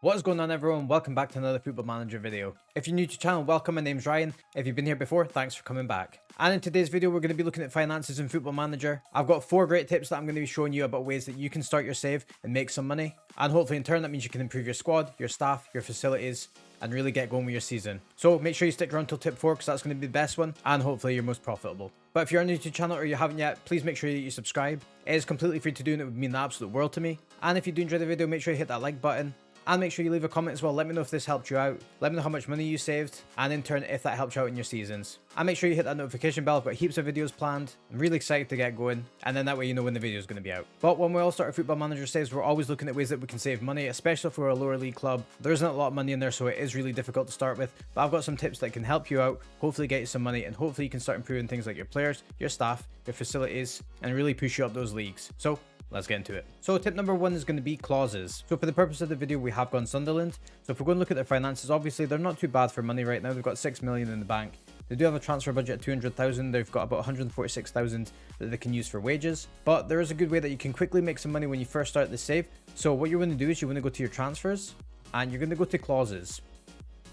What is going on, everyone? Welcome back to another Football Manager video. If you're new to the channel, welcome. My name's Ryan. If you've been here before, thanks for coming back. And in today's video, we're going to be looking at finances in Football Manager. I've got 4 great tips that I'm going to be showing you about ways that you can start your save and make some money. And hopefully in turn, that means you can improve your squad, your staff, your facilities, and really get going with your season. So make sure you stick around till tip 4 because that's going to be the best one and hopefully your most profitable. But if you're new to the channel or you haven't yet, please make sure that you subscribe. It is completely free to do and it would mean the absolute world to me. And if you do enjoy the video, make sure you hit that like button. And make sure you leave a comment as well. Let me know if this helped you out. Let me know how much money you saved. And in turn, if that helped you out in your seasons. And make sure you hit that notification bell. I've got heaps of videos planned. I'm really excited to get going. And then that way you know when the video is going to be out. But when we all start our Football Manager saves, we're always looking at ways that we can save money, especially if we're a lower league club. There isn't a lot of money in there, so it is really difficult to start with. But I've got some tips that can help you out, hopefully get you some money, and hopefully you can start improving things like your players, your staff, your facilities, and really push you up those leagues. So let's get into it. So tip number 1 is going to be clauses. So for the purpose of the video, we have gone Sunderland. So if we're going to look at their finances, obviously they're not too bad for money right now. They've got 6 million in the bank. They do have a transfer budget of 200,000. They've got about 146,000 that they can use for wages. But there is a good way that you can quickly make some money when you first start the save. So what you're going to do is you're going to go to your transfers and you're going to go to clauses.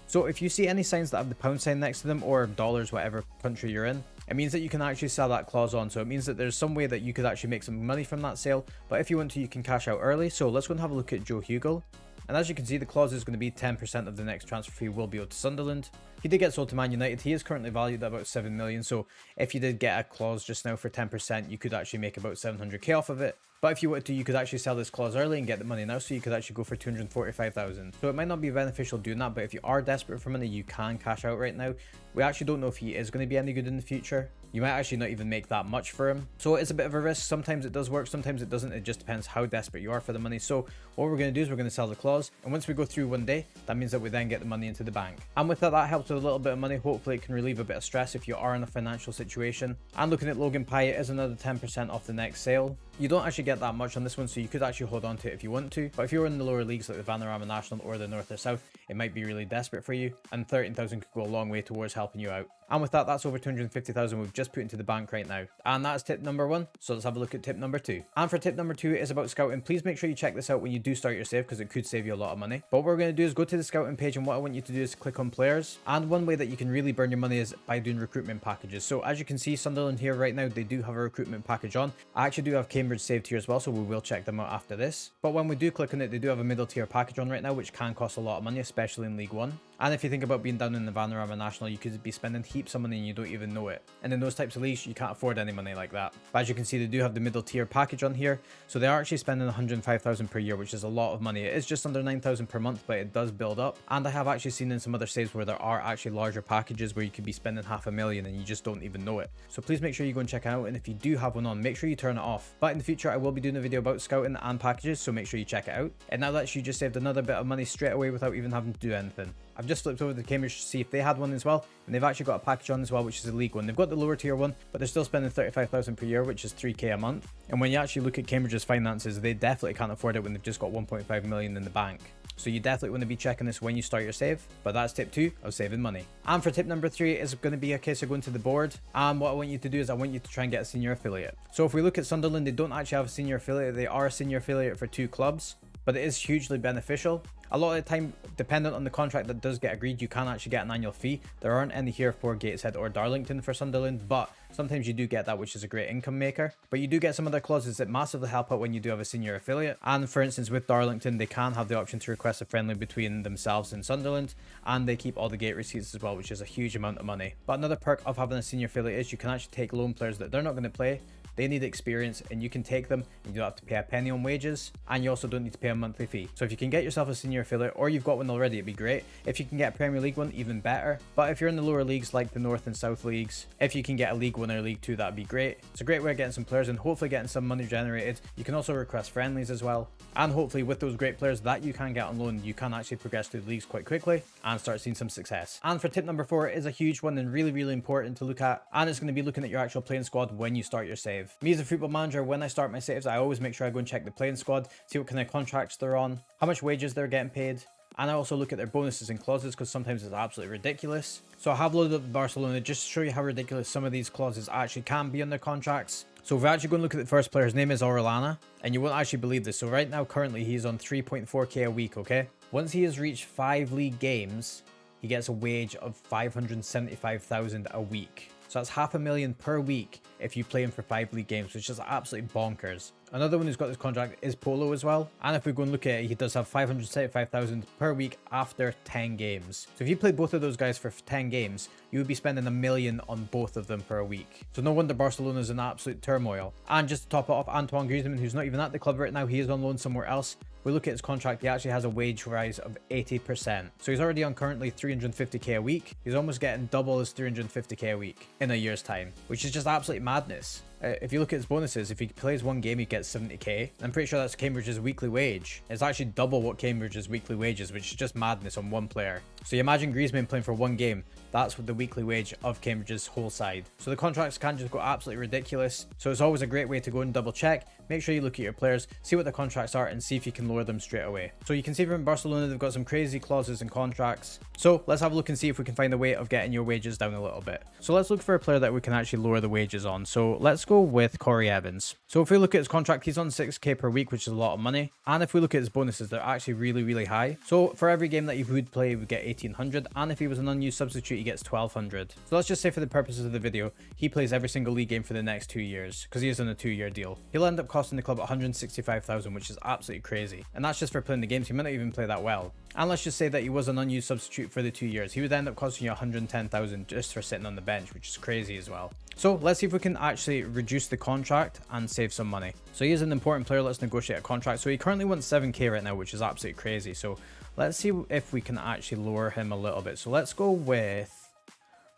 So if you see any signs that have the pound sign next to them or dollars, whatever country you're in, it means that you can actually sell that clause on. So it means that there's some way that you could actually make some money from that sale. But if you want to, you can cash out early. So let's go and have a look at Joe Hugo. And as you can see, the clause is going to be 10% of the next transfer fee will be owed to Sunderland. He did get sold to Man United. He is currently valued at about 7 million. So if you did get a clause just now for 10%, you could actually make about 700k off of it. But if you wanted to, you could actually sell this clause early and get the money now, so you could actually go for 245,000. So it might not be beneficial doing that, but if you are desperate for money, you can cash out right now. We actually don't know if he is going to be any good in the future. You might actually not even make that much for him. So it's a bit of a risk. Sometimes it does work, sometimes it doesn't. It just depends how desperate you are for the money. So what we're going to do is we're going to sell the clause. And once we go through one day, that means that we then get the money into the bank. And with that, that helps with a little bit of money. Hopefully it can relieve a bit of stress if you are in a financial situation. And looking at Logan Pye, it is another 10% off the next sale. You don't actually get that much on this one, so you could actually hold on to it if you want to. But if you're in the lower leagues like the Vanarama National or the North or South, it might be really desperate for you. And 13,000 could go a long way towards helping you out. And with that, that's over 250,000 we've just put into the bank right now. And that's tip number 1. So let's have a look at tip number 2. And for tip number 2 is about scouting. Please make sure you check this out when you do start your save because it could save you a lot of money. But what we're going to do is go to the scouting page, and what I want you to do is click on players. And one way that you can really burn your money is by doing recruitment packages. So as you can see, Sunderland here right now, they do have a recruitment package on. I actually do have Cambridge saved here as well, so we will check them out after this. But when we do click on it, they do have a middle tier package on right now, which can cost a lot of money, especially in League 1. And if you think about being down in the Vanarama National, you could be spending heaps of money and you don't even know it. And in those types of leagues, you can't afford any money like that. But as you can see, they do have the middle tier package on here. So they are actually spending 105,000 per year, which is a lot of money. It is just under 9,000 per month, but it does build up. And I have actually seen in some other saves where there are actually larger packages where you could be spending $500,000 and you just don't even know it. So please make sure you go and check it out. And if you do have one on, make sure you turn it off. But in the future, I will be doing a video about scouting and packages, so make sure you check it out. And now that you just saved another bit of money straight away without even having to do anything. I've just flipped over to Cambridge to see if they had one as well, and they've actually got a package on as well, which is a league one. They've got the lower tier one, but they're still spending 35,000 per year, which is 3k a month. And when you actually look at Cambridge's finances, they definitely can't afford it when they've just got 1.5 million in the bank. So you definitely want to be checking this when you start your save. But that's tip 2 of saving money. And for tip number 3 is going to be a case of going to the board. And what I want you to do is I want you to try and get a senior affiliate. So if we look at Sunderland, they don't actually have a senior affiliate. They are a senior affiliate for 2 clubs, but it is hugely beneficial. A lot of the time, dependent on the contract that does get agreed, you can actually get an annual fee. There aren't any here for Gateshead or Darlington for Sunderland, but sometimes you do get that, which is a great income maker. But you do get some other clauses that massively help out when you do have a senior affiliate. And for instance, with Darlington, they can have the option to request a friendly between themselves and Sunderland, and they keep all the gate receipts as well, which is a huge amount of money. But another perk of having a senior affiliate is you can actually take loan players that they're not going to play. They need experience and you can take them and you don't have to pay a penny on wages, and you also don't need to pay a monthly fee. So if you can get yourself a senior affiliate, or you've got one already, it'd be great. If you can get a Premier League one, even better. But if you're in the lower leagues like the North and South leagues, if you can get a League 1 or League 2, that'd be great. It's a great way of getting some players and hopefully getting some money generated. You can also request friendlies as well. And hopefully with those great players that you can get on loan, you can actually progress through the leagues quite quickly and start seeing some success. And for tip number 4 is a huge one and really important to look at. And it's going to be looking at your actual playing squad when you start your save. Me as a football manager, when I start my saves, I always make sure I go and check the playing squad, see what kind of contracts they're on, how much wages they're getting paid, And I also look at their bonuses and clauses because sometimes it's absolutely ridiculous. So I have loaded up Barcelona just to show you how ridiculous some of these clauses actually can be in their contracts. So if we're actually going to look at the first player, his name is Orellana, and you won't actually believe this. So right now, currently, he's on 3.4k a week, okay? Once he has reached 5 league games, he gets a wage of 575,000 a week. So that's $500,000 per week if you play him for 5 league games, which is absolutely bonkers. Another one who's got this contract is Polo as well. And if we go and look at it, he does have 575,000 per week after 10 games. So if you played both of those guys for 10 games, you would be spending $1 million on both of them per week. So no wonder Barcelona's in absolute turmoil. And just to top it off, Antoine Griezmann, who's not even at the club right now, he is on loan somewhere else. We look at his contract, he actually has a wage rise of 80%. So he's already on currently 350k a week. He's almost getting double his 350k a week in a year's time, which is just absolute madness. If you look at his bonuses, if he plays one game, he gets 70k. I'm pretty sure that's Cambridge's weekly wage. It's actually double what Cambridge's weekly wage is, which is just madness on one player. So you imagine Griezmann playing for one game. That's what the weekly wage of Cambridge's whole side. So the contracts can just go absolutely ridiculous. So it's always a great way to go and double check. Make sure you look at your players, see what the contracts are, and see if you can lower them straight away. So you can see from Barcelona, they've got some crazy clauses and contracts. So let's have a look and see if we can find a way of getting your wages down a little bit. So let's look for a player that we can actually lower the wages on. So let's go with Corey Evans. So if we look at his contract, he's on 6k per week, which is a lot of money. And if we look at his bonuses, they're actually really high. So for every game that he would play, he would get 1800. And if he was an unused substitute, he gets 1200. So let's just say for the purposes of the video, he plays every single league game for the next 2 years because he is on a 2-year deal. He'll end up costing the club 165,000, which is absolutely crazy. And that's just for playing the games. He might not even play that well. And let's just say that he was an unused substitute for the 2 years. He would end up costing you 110,000 just for sitting on the bench, which is crazy as well. So let's see if we can actually reduce the contract and save some money. So he is an important player. Let's negotiate a contract. So he currently wants 7k right now, which is absolutely crazy. So let's see if we can actually lower him a little bit. So let's go with,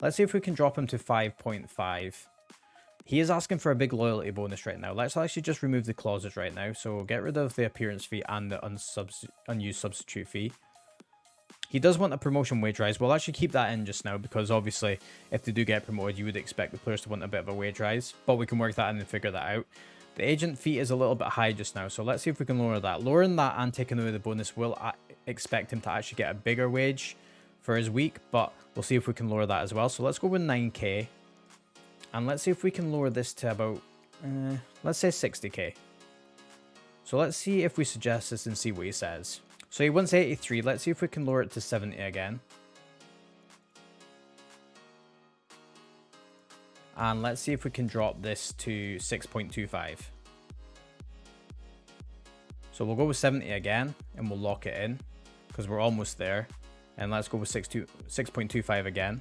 let's see if we can drop him to 5.5. He is asking for a big loyalty bonus right now. Let's actually just remove the clauses right now. So get rid of the appearance fee and the unused substitute fee. He does want a promotion wage rise. We'll actually keep that in just now because obviously if they do get promoted, you would expect the players to want a bit of a wage rise. But we can work that in and figure that out. The agent fee is a little bit high just now. So let's see if we can lower that. Lowering that and taking away the bonus will expect him to actually get a bigger wage for his week. But we'll see if we can lower that as well. So let's go with 9k. And let's see if we can lower this to about, let's say 60k. So let's see if we suggest this and see what he says. So he wants 83. Let's see if we can lower it to 70 again. And let's see if we can drop this to 6.25. So we'll go with 70 again and we'll lock it in because we're almost there. And let's go with 6.25 again.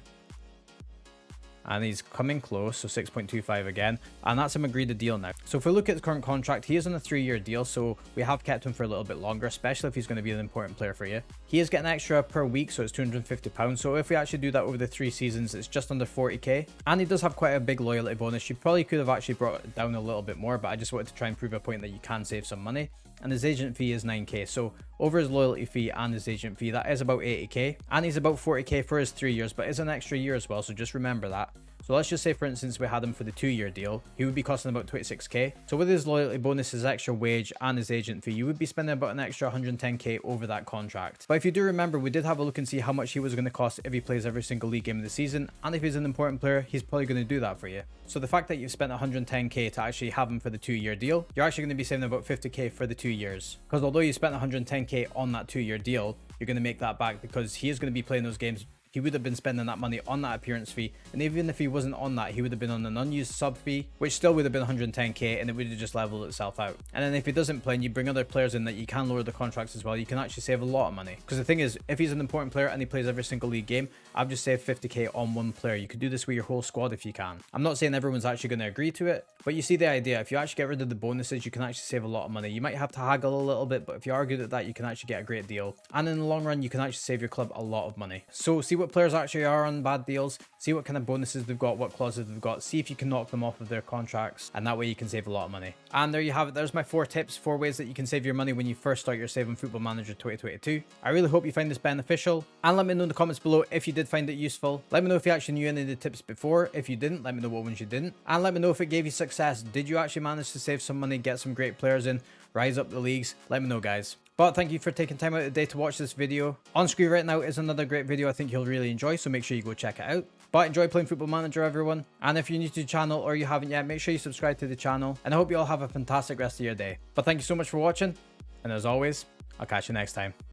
And he's coming close, so 6.25 again, and that's him agreed the deal now. So if we look at his current contract, he is on a 3-year deal, so we have kept him for a little bit longer, especially if he's going to be an important player for you. He is getting extra per week, so it's £250. So if we actually do that over the 3 seasons, it's just under 40k. And he does have quite a big loyalty bonus. You probably could have actually brought it down a little bit more, but I just wanted to try and prove a point that you can save some money. And his agent fee is 9k, so over his loyalty fee and his agent fee, that is about 80k. And he's about 40k for his 3 years, but it's an extra year as well, so just remember that. So let's just say, for instance, we had him for the 2-year deal. He would be costing about 26k. So with his loyalty bonus, his extra wage, and his agent fee, you would be spending about an extra 110k over that contract. But if you do remember, we did have a look and see how much he was going to cost if he plays every single league game of the season. And if he's an important player, he's probably going to do that for you. So the fact that you've spent 110k to actually have him for the 2-year deal, you're actually going to be saving about 50k for the 2 years. Because although you spent 110k on that 2-year deal, you're going to make that back because he is going to be playing those games. He would have been spending that money on that appearance fee, and even if he wasn't on that, he would have been on an unused sub fee, which still would have been 110k, and it would have just leveled itself out. And then if he doesn't play and you bring other players in that you can lower the contracts as well, you can actually save a lot of money. Because the thing is, if he's an important player and he plays every single league game, I've just saved 50k on one player. You could do this with your whole squad if you can. I'm not saying everyone's actually going to agree to it, but you see the idea. If you actually get rid of the bonuses, you can actually save a lot of money. You might have to haggle a little bit, but if you are good at that, you can actually get a great deal. And in the long run, you can actually save your club a lot of money. So see what players actually are on bad deals, see what kind of bonuses they've got, what clauses they've got, see if you can knock them off of their contracts, and that way you can save a lot of money. And there you have it. There's my 4 tips, 4 ways that you can save your money when you first start your Saving Football Manager 2022. I really hope you find this beneficial, and let me know in the comments below if you did find it useful. Let me know if you actually knew any of the tips before. If you didn't, let me know what ones you didn't, and let me know if it gave you success. Did you actually manage to save some money, get some great players in, rise up the leagues? Let me know, guys. But thank you for taking time out of the day to watch this video. On screen right now is another great video I think you'll really enjoy, so make sure you go check it out. But enjoy playing Football Manager, everyone. And if you're new to the channel or you haven't yet, make sure you subscribe to the channel. And I hope you all have a fantastic rest of your day. But thank you so much for watching. And as always, I'll catch you next time.